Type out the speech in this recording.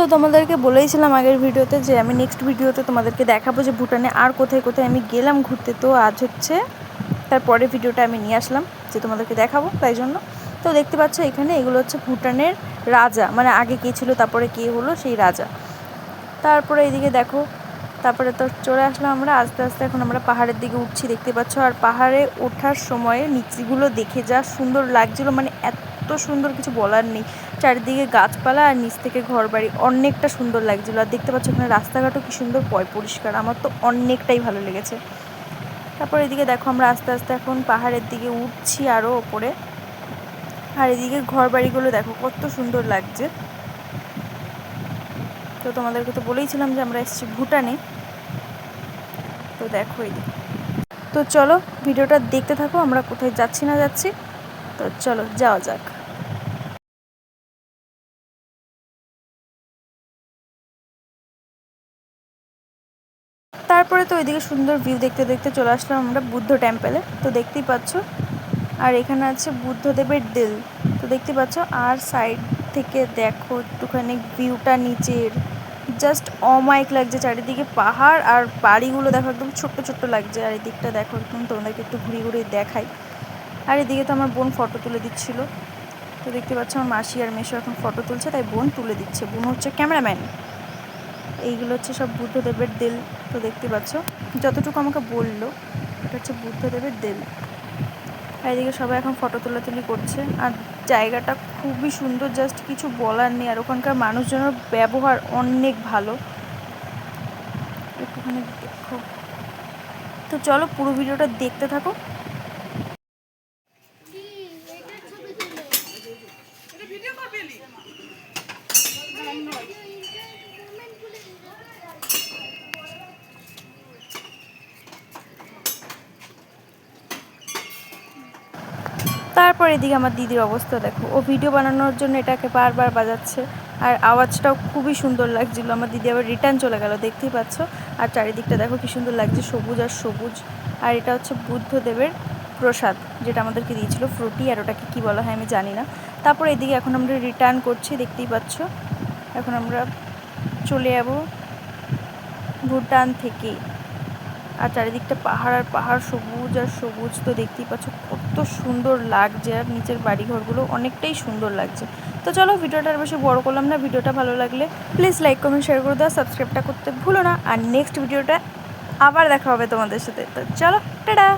তো তোমাদেরকে বলেইছিলাম আগের ভিডিওতে যে আমি নেক্সট ভিডিওতে তোমাদেরকে দেখাবো যে ভুটানে আর কোথায় কোথায় আমি গেলাম ঘুরতে। তো আজ হচ্ছে তারপরে ভিডিওটা আমি নিয়ে আসলাম যে তোমাদেরকে দেখাবো, তাই জন্য। তো দেখতে পাচ্ছ এখানে এগুলো হচ্ছে ভুটানের রাজা, মানে আগে কে ছিল তারপরে কে হলো সেই রাজা। তারপরে এইদিকে দেখো, তারপরে তো চলে আসলাম আমরা আস্তে আস্তে। এখন আমরা পাহাড়ের দিকে উঠছি, দেখতে পাচ্ছ। আর পাহাড়ে ওঠার সময় নিচগুলো দেখে যা সুন্দর লাগছিলো, মানে এত সুন্দর কিছু বলার নেই। চারিদিকে গাছপালা আর নিচ থেকে ঘর বাড়ি, অনেকটা সুন্দর লাগছিলো। আর দেখতে পাচ্ছ এখানে রাস্তাঘাটও কি সুন্দর পরিষ্কার, আমার তো অনেকটাই ভালো লেগেছে। তারপর এদিকে দেখো আমরা আস্তে আস্তে এখন পাহাড়ের দিকে উঠছি আরও ওপরে। আর এদিকে ঘর বাড়িগুলো দেখো কত সুন্দর লাগছে। তো তোমাদেরকে তো বলেইছিলাম যে আমরা এসেছি ভুটানে। তো দেখো এদিকে, তো চলো ভিডিওটা দেখতে থাকো, আমরা কোথায় যাচ্ছি না যাচ্ছি। তো চলো যাওয়া যাক। তারপরে তো ওইদিকে সুন্দর ভিউ দেখতে দেখতে চলে আসলাম আমরা বুদ্ধ টেম্পলে। তো দেখতেই পাচ্ছ, আর এখানে আছে বুদ্ধদেবের দিল। তো দেখতে পাচ্ছ, আর সাইড থেকে দেখো একটুখানি ভিউটা নিচের, জাস্ট অমাইক লাগছে। চারিদিকে পাহাড় আর বাড়িগুলো দেখো একদম ছোট্ট ছোট্ট লাগছে। আর এই দিকটা দেখো একদম, তোমাদেরকে একটু ঘুরিয়ে ঘুরিয়ে দেখাই। আর এদিকে তো আমার বোন ফটো তুলে দিচ্ছিলো। তো দেখতে পাচ্ছ আমার মাসি আর মেশো এখন ফটো তুলছে, তাই বোন তুলে দিচ্ছে, বোন হচ্ছে ক্যামেরাম্যান। এইগুলো হচ্ছে সব বুদ্ধদেবের দিল। তো দেখতে পাচ্ছ যতটুকু আমাকে বললো, এটা হচ্ছে বুদ্ধদেবের দিল। আর এদিকে সবাই এখন ফটো তোলাতুলি করছে। আর জায়গাটা খুবই সুন্দর, জাস্ট কিছু বলার নেই। আর ওখানকার মানুষজনের ব্যবহার অনেক ভালো, একটুখানি দেখো। তো চলো পুরো ভিডিওটা দেখতে থাকো। তারপর এদিকে আমার দিদির অবস্থা দেখো, ও ভিডিও বানানোর জন্য এটাকে বারবার বাজাচ্ছে। আর আওয়াজটাও খুবই সুন্দর লাগছিলো। আমার দিদি আবার রিটার্ন চলে গেল, দেখতেই পাচ্ছ। আর চারিদিকটা দেখো কি সুন্দর লাগছে, সবুজ আর সবুজ। আর এটা হচ্ছে বুদ্ধদেবের প্রসাদ, যেটা আমাদেরকে দিয়েছিল, ফ্রুটি। আর ওটাকে কী বলা হয় আমি জানি না। তারপর এদিকে এখন আমরা রিটার্ন করছি, দেখতেই পাচ্ছ। এখন আমরা চলে যাবো ভুটান থেকে। আর চারিদিকটা পাহাড় আর পাহাড়, সবুজ আর সবুজ। তো দেখতেই পাচ্ছ কত সুন্দর লাগছে। আর নিচের বাড়িঘরগুলো অনেকটাই সুন্দর লাগছে। তো চলো ভিডিওটা আর বেশি বড় করলাম না। ভিডিওটা ভালো লাগলে প্লিজ লাইক কমেন্ট শেয়ার করে দাও, সাবস্ক্রাইবটা করতে ভুলো না। আর নেক্সট ভিডিওটা আবার দেখা হবে তোমাদের সাথে। তো চলো, টাটা।